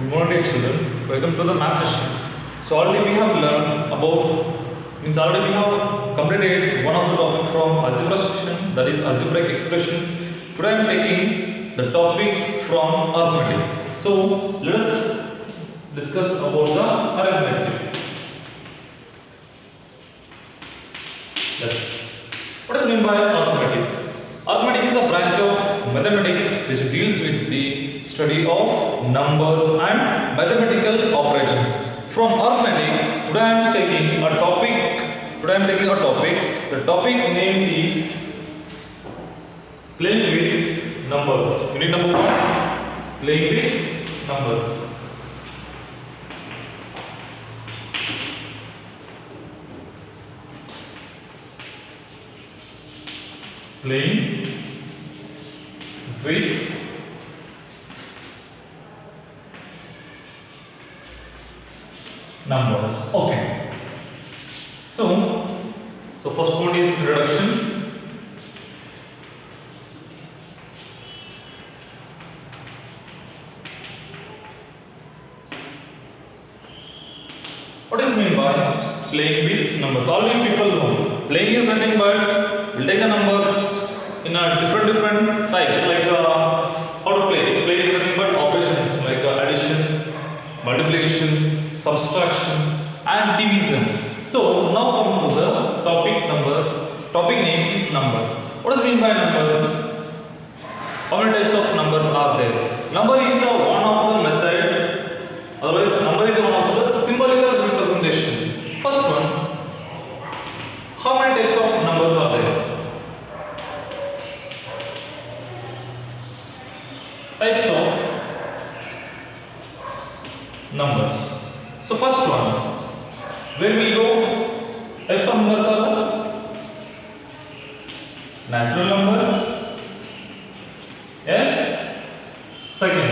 Good morning, children. Welcome to the math session. So already we have learned about already we have completed one of the topic from algebra section, that is algebraic expressions. Today I am taking the topic from arithmetic. So let us discuss about the arithmetic. Yes. What is meant by arithmetic? Arithmetic is a branch of mathematics which deals with the study of numbers and mathematical operations. From arithmetic, today I am taking a topic. The topic name is playing with numbers. Unit number 1, playing with numbers. Playing with numbers. Okay. So first one is introduction. What is meant by playing with numbers? All you people know. Playing is nothing but we'll take the numbers in a different types, like how to play. Play is nothing but operations like addition, multiplication, subtraction and division. So now come to the topic name is numbers. What is meant by numbers? How many types of numbers are there? Number is one of the method, otherwise number is one of the symbolical representation. First one, how many types of numbers are there? Types of numbers. So first one, where we go, types of numbers are natural numbers. Yes. Second,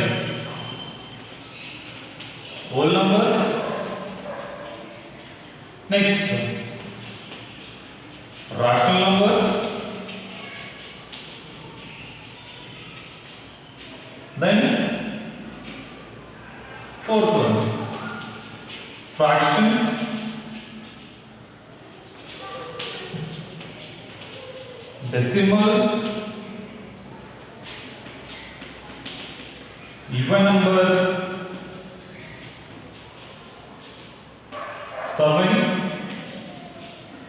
whole numbers. Next, rational numbers. Then fourth one, fractions. Decimals, even number,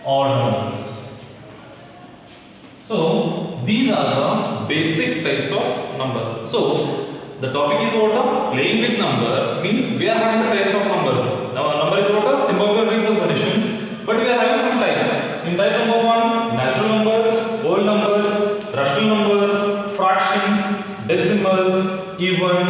odd numbers. So these are the basic types of numbers. So the topic is what? Playing with number means we are having the types of numbers. Now number is what? Symbolical representation, but we are having some types. In type number 1, natural numbers, whole numbers, rational number, fractions, decimals, even,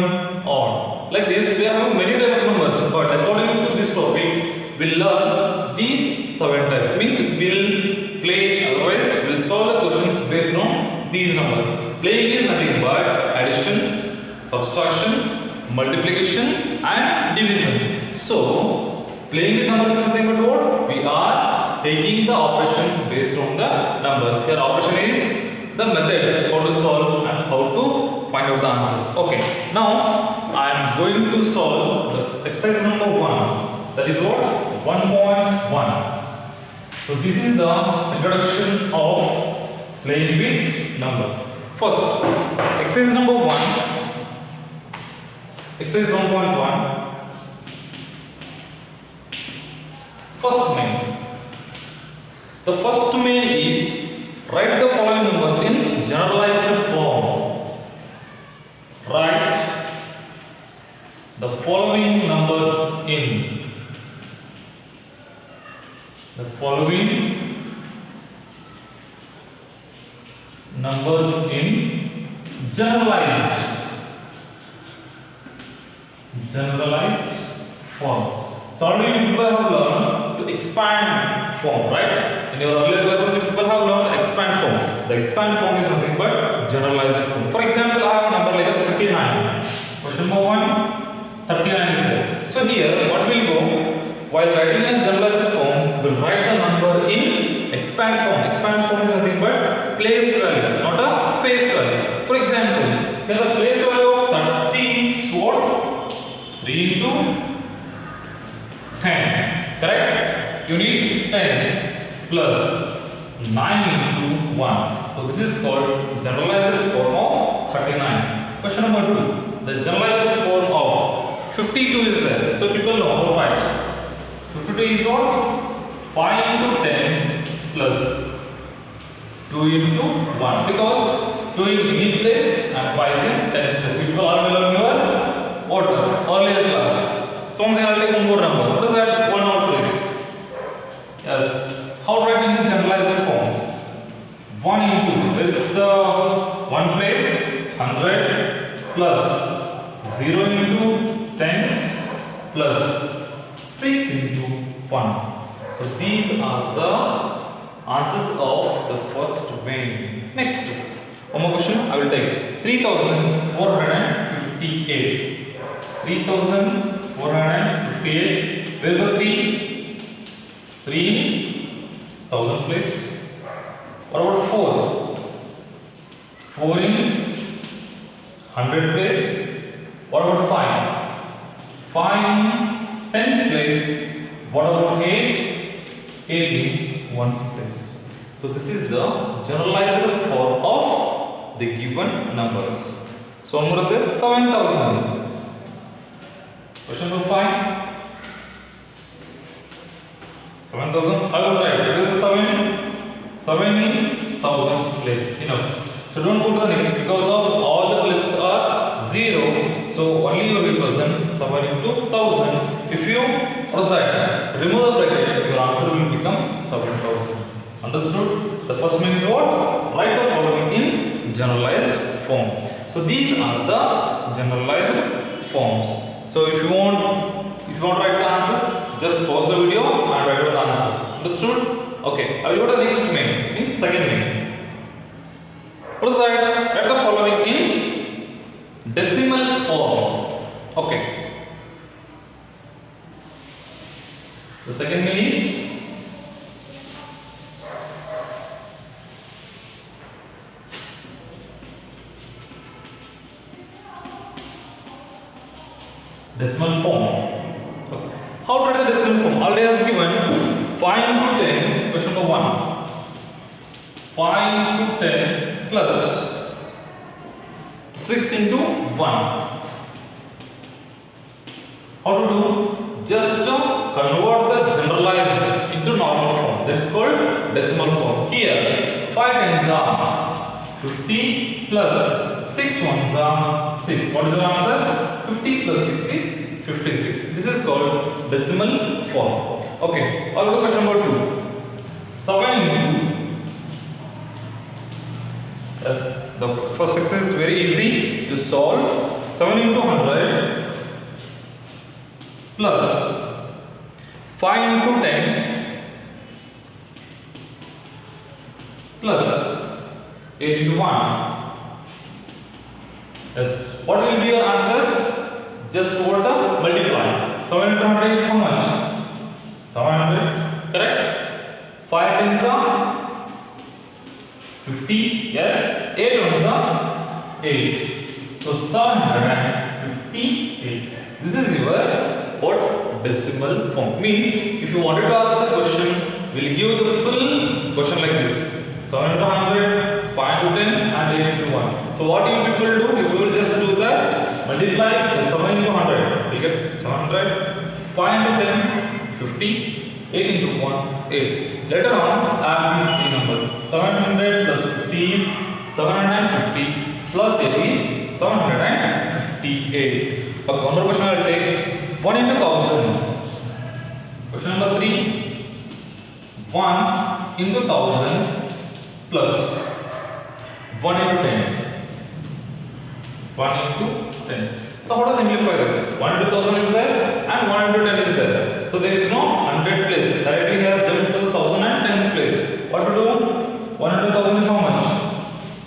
odd. Like this, we are having many types of numbers. But according to this topic, we'll learn these 7 types. Means we'll play. Otherwise, we'll solve the questions based on these numbers. Playing is nothing but addition, subtraction, multiplication and division. So playing with numbers is nothing but what? We are taking the operations based on the numbers. Here operation is the methods, how to solve and how to find out the answers. Okay, now I am going to solve the exercise number 1. That is what? 1.1. So this is the introduction of playing with numbers. First, exercise number 1. Exercise 1.1. First main. The first main is write the following numbers in generalized form. Write the following numbers in generalized form. So already people have learned to expand form, right? In your earlier classes, people have learned to expand form. The expand form is nothing but generalized form. For example, I have a number like 39. Question number 1, 39 is there. So here, what will go? While writing in generalized form, we'll write the number in expand form. Expand form is nothing but place value, not a face value. For example, here the place value of 30 is what? 3 plus 9 into 1. So this is called generalized form of 39. Question number 2. The generalized form of 52 is there. So people know how to write. 52 is what? 5 into 10 plus 2 into 1. Because 2 in any place and 5 is in 10 place. People already learn your what? Earlier class. So I'll take one more number. What is that? 1 or 6? Yes. How to write in the generalized form? 1 into is the one place 100 plus 0 into tens plus 6 into 1. So these are the answers of the first main. Next, one more question I will take. 3458. 3458. Where is the 3? 3000 place. What about 4? 4 in 100 place. What about 5? 5 in tens place. What about 8? 8 in ones place. So this is the generalized form of the given numbers. So how much is there? 7000. Question number 5. 7000. How will write? It is 7 in thousands place. Enough. So don't go to the next because of all the places are 0. So only you will represent 7 into 1000. If you what is that? Remove the bracket, your answer will become 7000. Understood? The first one is what? Write the following in generalized form. So these are the generalized forms. So if you want to write the answers, just pause the video and write out the answer. Understood? Okay. I will go to the next main. Means second main. What is that? Write the following in decimal form. Okay. The second main is decimal form. Okay. How to write the decimal form? Already has given 5 into 10. Question number 1. 5 into 10 plus 6 into 1. How to do? Just convert the generalized into normal form. That's called decimal form. Here 5 tens are 50 plus 6 ones are 6. What is your answer? 50 plus 6 is 56. This is called decimal form. Okay. I'll go to question number 2. 7 into yes, the first exercise is very easy to solve. 7 into 100 plus 5 into 10 plus 8 into 1. Yes. What will be your answer? Just over the multiply. 7 into 100 is how much? 700. Correct? 5 tens are 50. Yes. 8 ones are 8. So 758. This is your what? Decimal form. Means if you wanted to ask the question, we'll give the full question like this. 7 into 100, 5 into 10 and 8 into 1. So what you people do? You will just do that. Multiply the 7 into 100. You get 700. 5 into 10, 50. 8 into 1, 8. Later on, add these three numbers. 700 plus 50 is 750 plus 8 is 758. Okay, one more question I will take. 1 into 1000. Question number 3. 1 into 1000 plus 1 into 10. 1 into 10. So how to simplify this? 1 into 1000 is there and 1 into 10 is there. So there is no 100 place. Directly has jumped to 1000 and 10's place. What to do? 1 into 1000 is how much?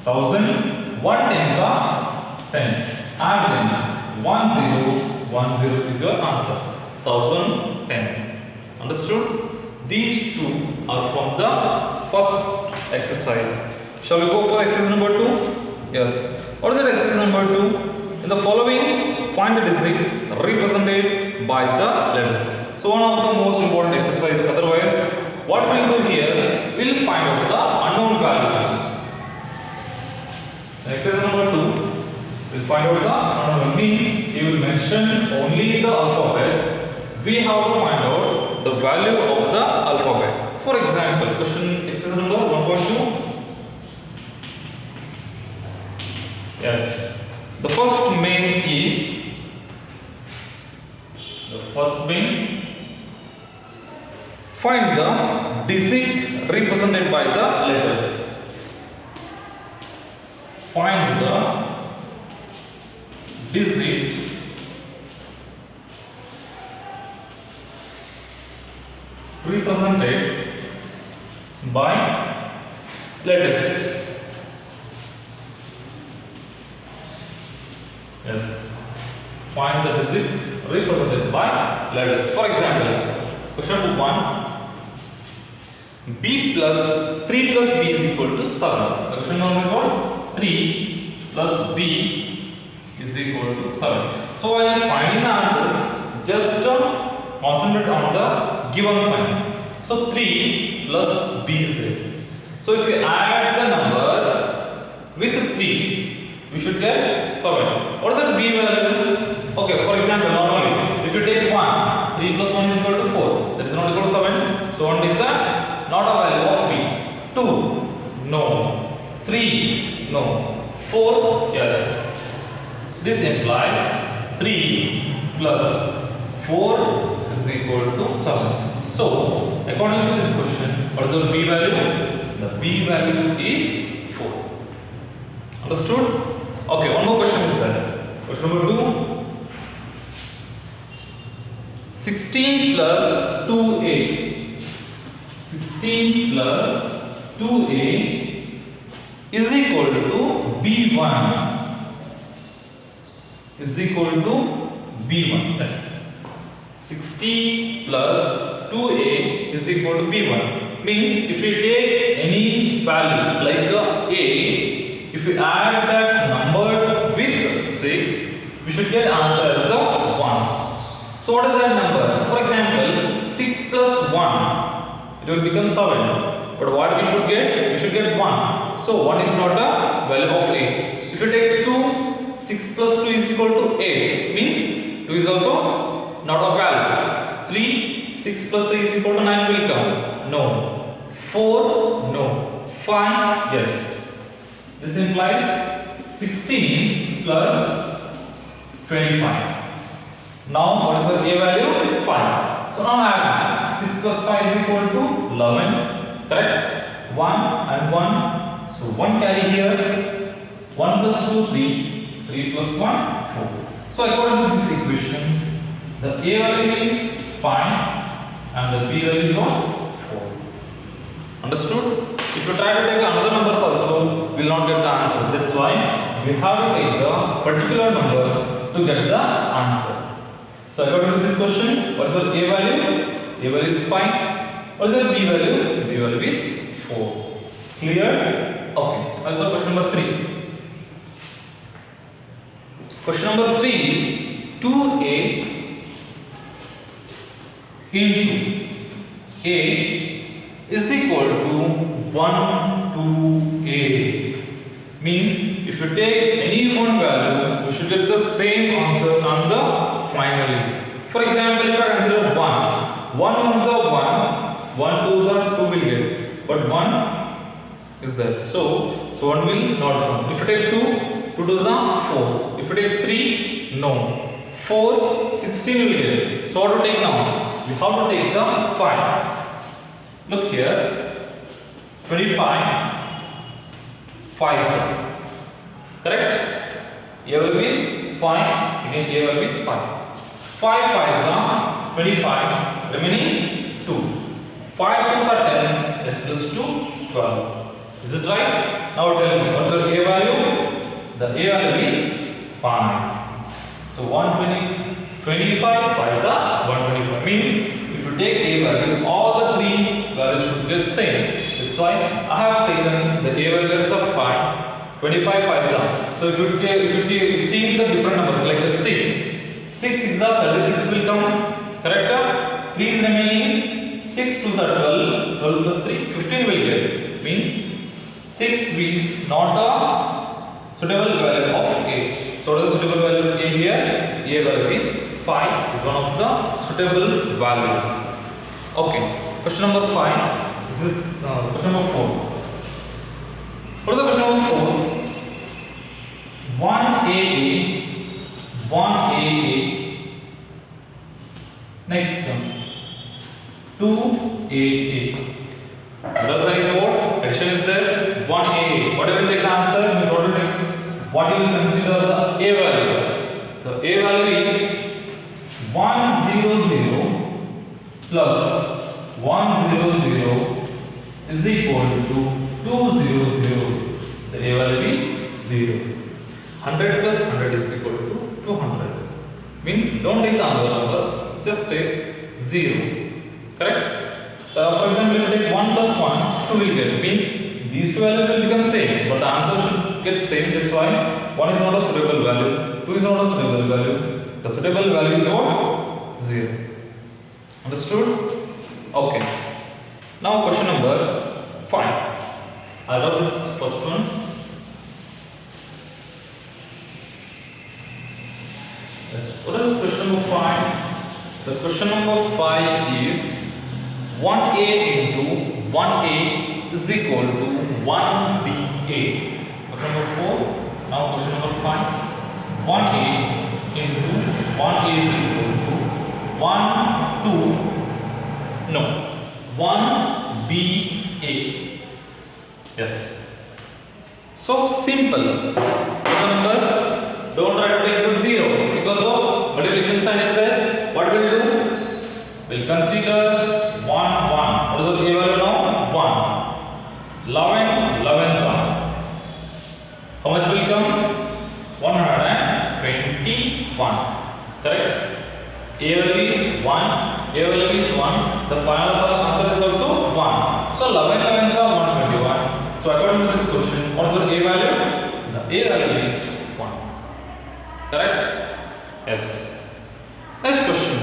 1000. 1 tens are 10. Add 10. 1010 is your answer. 1010. Understood? These two are from the first exercise. Shall we go for exercise number 2? Yes. What is that exercise number 2? In the following, find the digits represented by the letters. So one of the most important exercise. Otherwise, what we do here? we will find out the unknown values. Exercise number 2, we will find out the unknown, means you will mention only the alphabets. We have to find out the value of the alphabet. For example, question exercise number 1.2. Yes, the first main is find the digit represented by the letters. Find the digit represented by letters. Yes, find the digits represented by letters. For example, question 1, b plus 3 plus b is equal to 7. The question number is what? 3 plus b is equal to 7. So while finding the answers, just concentrate on the given sign. So 3 plus b is there. So if you add the number with 3, we should get 7. What is that b value? Okay, for example, normally if you take 1, 3 plus 1 is equal to 4. That is not equal to 7. So 1 is the not a value of b. 2, no. 3, no. 4, yes. This implies 3 plus 4 is equal to 7. So, according to this question, what is the b value? The b value is 4. Understood? Okay, one more question is there. Question number 2. 16 plus 2a. 16 plus 2a is equal to b1. Is equal to b1. Yes. 60 plus 2a is equal to b1. Means if we take any value like a, if we add that number with 6, we should get answer as the 1. So what is that number? For example, 6 plus 1, it will become 7. But what we should get? We should get 1. So 1 is not a value of a. If you take 2, 6 plus 2 is equal to 8. Means 2 is also not a value. 3, 6 plus 3 is equal to 9 will come. No. 4, no. 5, yes. This implies 16 plus 25. Now what is the a value? 5. So now add this. 6 plus 5 is equal to 11. Correct? 1 and 1. So 1 carry here. 1 plus 2, 3. 3 plus 1, 4. So according to this equation, the a value is 5 and the b value is what? 4. Understood? If you try to take another numbers also, we will not get the answer. That's why we have to take the particular number to get the answer. So according to this question, what is the a value? A value is 5. What is the b value? B value is 4. Clear? Okay. Also question number 3. Question number 3 is 2a into a is equal to 1 to a. Means if you take any one value, we should get the same answer on the finally. For example, if I consider 1, 1 ones are 1, 1 twos are 2 will get, but 1 is there. So 1 will not come. If you take 2, 2 twos are 4. If you take 3, no. 4, 16 will get. So what to take now? We have to take the 5. Look here, 25, 5. Correct? A will be 5, again A will be 5. 5 5s are 25, remaining 2. 5 2s are 10, that plus 2, 12. Is it right? Now tell me, what's your A value? The A value is 5. So 120, 25 5s are 125. Means if you take A value, all the three values should get same. That's why I have taken the A values of 5, 25 5s are. So if you take the different numbers like the 6 is the 36 will come. Correct? 3 is remaining. 6 2s are 12. 12 plus 3, 15 will get. Means 6 is not a suitable value of A. So what is the suitable value of A here? A value is 5 is one of the suitable value. Okay. Question number 5. This is question number 4. What is the question number 4? 1AA, 1AA. Next one, 2AA. What is what? Addition is there. 1AA. Whatever you take the answer, what you will consider the A value. The A value is 100 plus 100 is equal to 200. The A value is 0. 100 plus 100 is equal to 200. Means don't take the other numbers, just take 0. Correct? For example, if you take 1 plus 1, 2 will get. Means these two values will become same, but the answer should get same. That's why 1 is not a suitable value, 2 is not a suitable value. The suitable value is what? 0. Understood? Okay. Now question number 5. I love this first one. Yes. What is question number 5? The question number 5 is 1A into 1A is equal to 1BA. Question number 4. Now question number 5. 1A into 1A is equal to 1BA. Yes. So simple. Question number, don't try to take the 0 because of multiplication sign is there. What will do? We'll consider 1, 1. What is the A value now? 1. 11 some. How much will come? 121. Correct? A value is 1. A value is 1. The final answer is also 1. So 11 11s are 121. So according to this question, what is the A value? The A value is 1. Correct? Yes. Next question.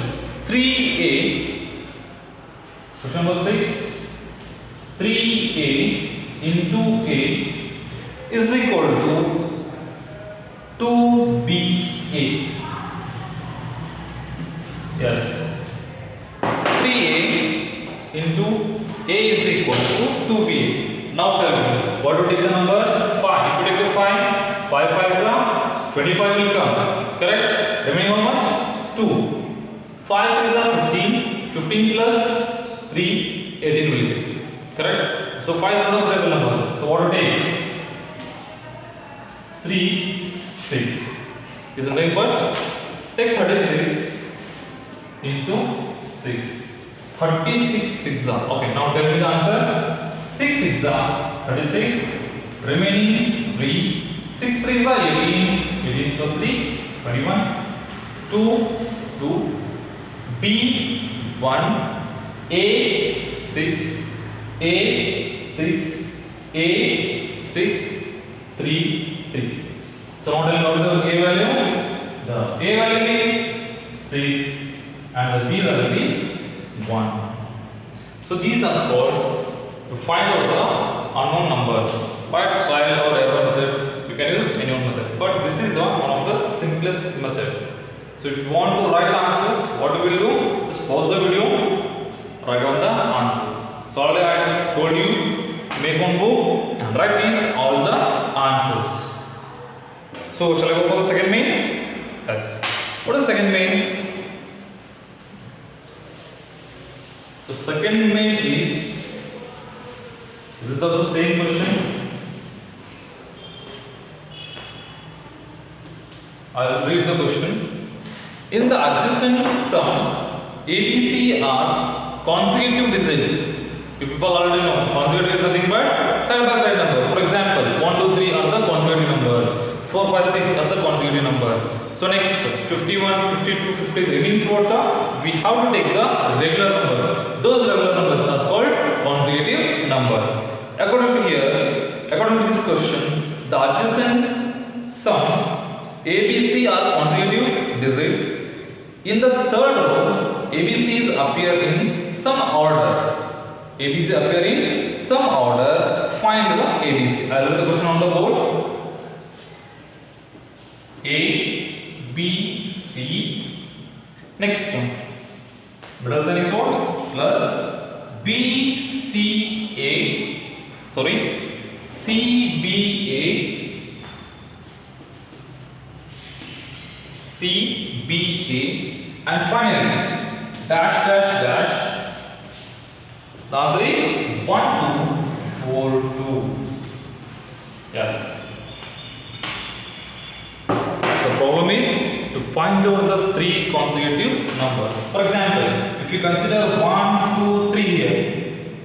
3A. Question number 6. 3A into A is equal to 2BA. Yes. 3A into A is equal to 2BA. Now tell me, what to take the number? 5. If you take the 5, 5 5 is 25 will come. Correct? Remaining how much? 2. 5 is 15. 15 plus 3, 18 will get. Correct? So 5 is not a suitable number. So what to take? 3, 6. Is nothing but take 36 into 6. 36 6 are. Okay, now tell me the answer. 6 6 are 36. Remaining 3. 6 3 are 18. 18 plus 3, 21. 2, 2. B 1. A 6. A 6. A 6. 3 3. So now tell me what is the A value? The A value is 6 and the B value is 1. So these are called to find out the unknown numbers. By trial or error method, you can use any one method. But this is one of the simplest method. So if you want to write the answers, what you will do? Just pause the video, write down the answers. So already I told you, make one book and write these all the answers. So shall I go for the second main? Yes. What is second main? The second main is, this is also same question. I will read the question. In the adjacent sum, ABC are consecutive digits. You people already know consecutive is nothing but side by side number. For example, 1, 2, 3 are the consecutive number. 4, 5, 6 are the consecutive number. So next, 51, 52, 53 means what? We have to take the regular numbers. Those regular numbers are called consecutive numbers. According to this question, the adjacent sum ABC are consecutive digits. In the third row, ABCs appear in some order. ABC appear in some order. Find the ABC. I'll write the question on the board. A, B, C. Next one. Middle sign is what? Plus B, C, A. Sorry. C, B, A. C, B, A. And finally, dash, dash, dash. The answer is 1, 2, 4, 2. Yes. The problem is to find out the three consecutive numbers. For example, if you consider 1, 2, 3 here.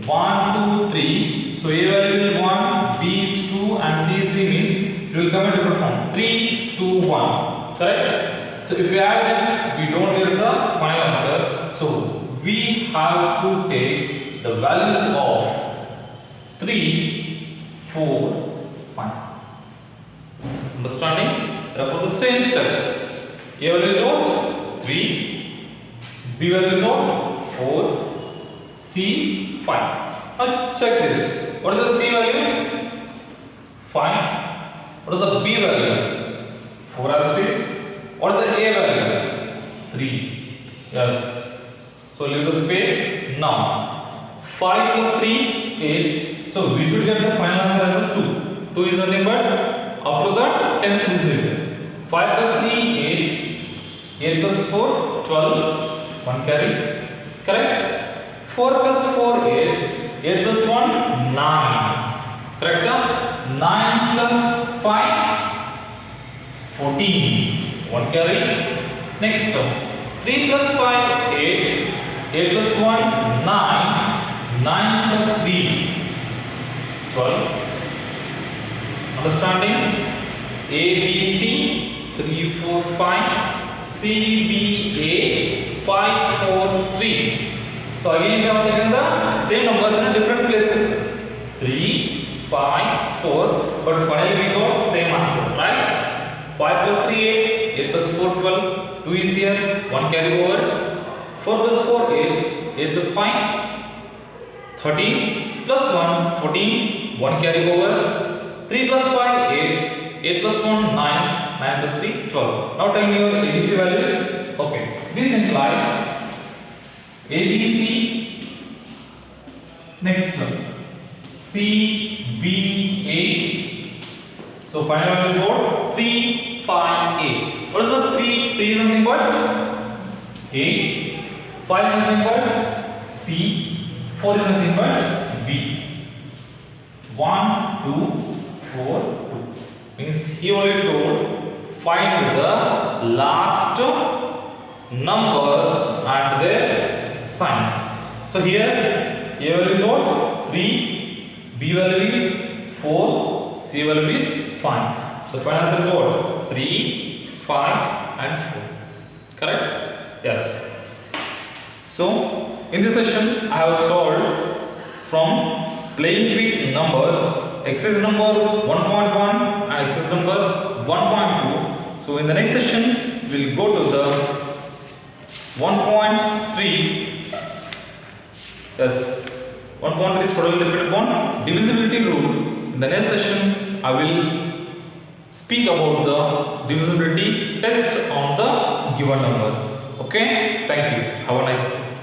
1, 2, 3. So A value is 1, B is 2 and C is 3 means it will come in different form. 3, 2, 1. Correct? So if we add them, we don't get the final answer. So we have to take the values of 3, 4, 5. Understanding? Therefore, the same steps. A value is what? 3. B value is what? 4. C is 5. Now check this. What is the C value? 5. What is the B value? 4 as it is. What is the A value? 3. Yes. So leave the space. Now 5 plus 3, 8. So we should get the final answer as a 2. 2 is nothing but after that tens is written. 5 plus 3, 8. 8 plus 4, 12. 1 carry. Correct? 4 plus 4, 8. 8 plus 1, 9. Correct? 9 plus 5, 14. 1 carry. Next 3 plus 5, 8. 8 plus 1, 9. 9 plus 3, 12. Understanding? A, B, C, 3, 4, 5. C, B, A, 5, 4, 3. So again we have taken the same numbers in different places. 3, 5, 4. But finally we got same answer, right? 5 plus 3, 8. 8 plus 4, 12. 2 is here. 1 carry over. 4 plus 4, 8. 8 plus 5. 13 plus 1, 14, 1 carry over. 3 plus 5, 8. 8 plus 1, 9. 9 plus 3, 12. Now tell me your ABC values. Okay. This implies ABC. Next one. C, B, A. So final one is what? 3, 5, A. What is the 3? 3 is nothing but A. 5 is nothing but C. 4 is nothing but B. 1, 2, 4, 2. Means he only told find the last numbers and their sign. So here A value is what? 3. B value is 4. C value is 5. So final answer is what? 3, 5 and 4. Correct? Yes. So in this session, I have solved from playing with numbers, exercise number 1.1 and exercise number 1.2. So in the next session, we'll go to the 1.3. Yes, 1.3 is totally dependent upon divisibility rule. In the next session, I will speak about the divisibility test on the given numbers. Okay, thank you. Have a nice day.